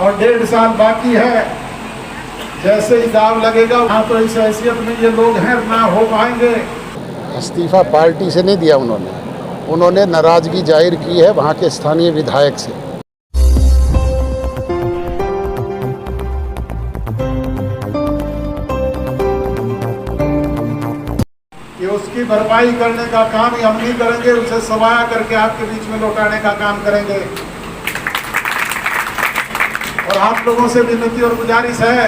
और 1.5 साल बाकी है। जैसे ही दाव लगेगा वहाँ तो इस हैसियत में ये लोग हैं ना हो पाएंगे। इस्तीफा पार्टी से नहीं दिया उन्होंने नाराजगी जाहिर की है वहाँ के स्थानीय विधायक से। कि उसकी भरपाई करने का काम ही हम नहीं करेंगे, उसे सवाया करके आपके बीच में लौटाने का काम करेंगे। और आप लोगों से विनती और गुजारिश है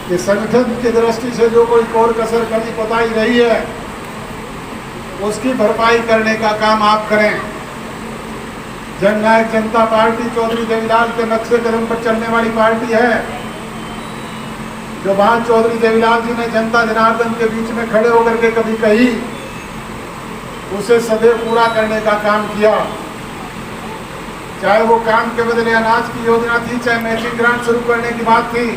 कि संगठन की दृष्टि से जो कोई कोर कसर कभी बताई रही है उसकी भरपाई करने का काम आप करें। जननायक जनता पार्टी चौधरी देवीलाल के नक्शे कदम पर चलने वाली पार्टी है। जो बात चौधरी देवीलाल जी ने जनता जनार्दन के बीच में खड़े होकर के कभी कही, उसे सदैव पूरा करने का काम किया। चाहे वो काम के बदले अनाज की योजना थी, चाहे मैचिंग ग्रांट शुरू करने की बात थी,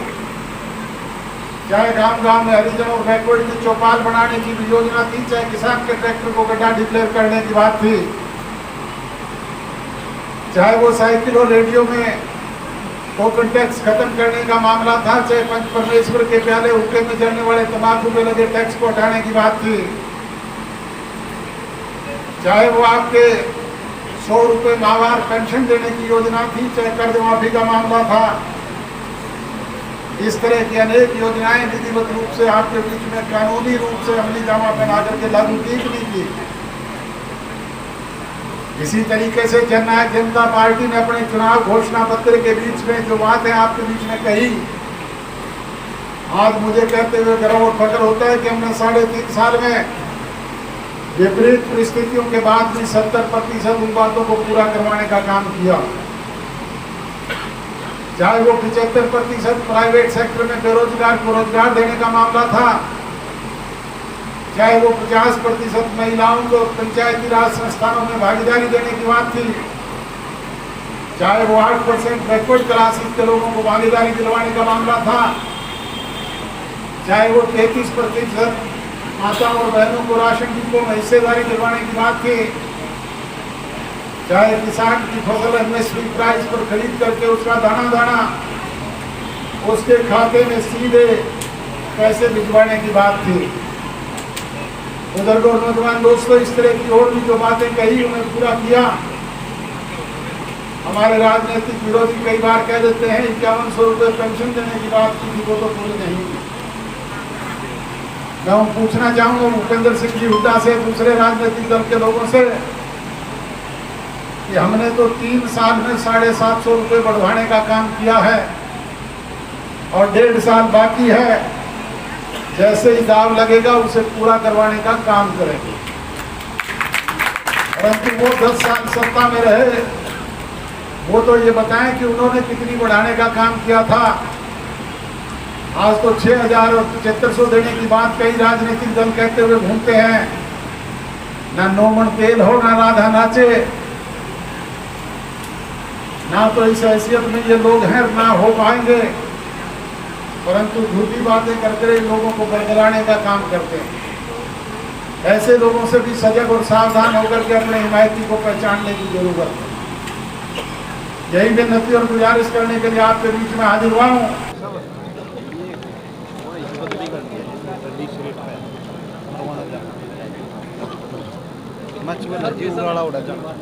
चाहे गांव गांव में हरिजन और बैकवर्ड की चौपाल बनाने की भी योजना थी, चाहे किसान के ट्रैक्टर को गड्ढा डिक्लेयर करने की बात थी, चाहे वो साइकिल और रेडियो में टोकन टैक्स खत्म करने का मामला था, चाहे पंच परमेश्वर के प्याले हुक्के में जलने वाले तंबाकू पे लगे टैक्स को हटाने की बात थी, चाहे वो आपके 100 रुपये माहवार पेंशन देने की योजना थी, चाहे कर्ज माफी का मामला था। इस तरह की अनेक योजनाएं विधिवत रूप से आपके बीच में कानूनी रूप से अमली जामा पहना करके लागू की नहीं की। इसी तरीके से जननायक जनता पार्टी ने अपने चुनाव घोषणा पत्र के बीच में जो बातें आपके बीच में कही, आज मुझे कहते हुए गर्व और फख्र होता है कि हमने 3.5 साल में विपरीत परिस्थितियों के बाद भी 70% उन बातों को पूरा करवाने का काम किया। चाहे वो 75% प्राइवेट सेक्टर में बेरोजगार को रोजगार देने का मामला था, चाहे वो 50% महिलाओं को पंचायती राज संस्थानों में भागीदारी देने की बात थी, चाहे वो 8% बैकवर्ड क्लासेस के लोगों को भागीदारी दिलवाने का मामला था, चाहे वो 33% माताओं और बहनों को राशन डिपो में हिस्सेदारी दिलवाने की बात थी, चाहे किसान की फसल एमएसपी प्राइस पर खरीद करके उसका दाना दाना उसके खाते में सीधे पैसे भिजवाने की बात थी। उधर नौजवान दोस्तों, इस तरह की और भी जो बातें कही उन्हें पूरा किया। हमारे राजनीतिक विरोधी कई बार कह देते हैं 5100 रुपये पेंशन देने की बात की थी, वो तो पूरी नहीं हुई। मैं पूछना चाहूंगा भूपेंद्र सिंह जी हुड्डा से, दूसरे राजनीतिक दल के लोगों से, कि हमने तो 3 साल में 750 रुपये बढ़वाने का काम किया है और 1.5 साल बाकी है। जैसे ही दाव लगेगा उसे पूरा करवाने का काम करेंगे। परंतु वो 10 साल सत्ता में रहे, वो तो ये बताएं कि उन्होंने कितनी बढ़ाने का काम किया था। आज तो 6000 और 7500 देने की बात कई राजनीतिक दल कहते हुए घूमते हैं। ना नौमन तेल हो, ना राधा नाचे, ना तो इस हैसियत में ये लोग हैं ना हो पाएंगे, परंतु झूठी बातें करके लोगों को बरगलाने का काम करते हैं। ऐसे लोगों से भी सजग और सावधान होकर के अपने हिमायती को पहचानने की जरूरत है। यही विनती और गुजारिश करने के लिए आपके बीच में हाजिर हुआ हूँ।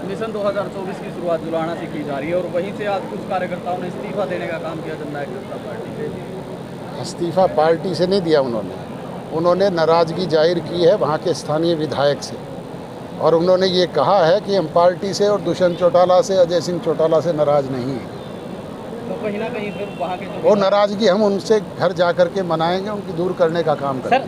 मिशन 2024 की शुरुआत जुलाना से की जा रही है और वहीं से आज कुछ कार्यकर्ताओं ने इस्तीफा देने का काम किया जननायक जनता पार्टी से। इस्तीफा पार्टी से नहीं दिया उन्होंने नाराजगी जाहिर की है वहाँ के स्थानीय विधायक से। और उन्होंने ये कहा है कि हम पार्टी से और दुष्यंत चौटाला से, अजय सिंह चौटाला से नाराज नहीं हैं। तो कहीं ना कहीं फिर वहाँ के वो नाराजगी हम उनसे घर जा कर के मनाएंगे, उनकी दूर करने का काम करेंगे।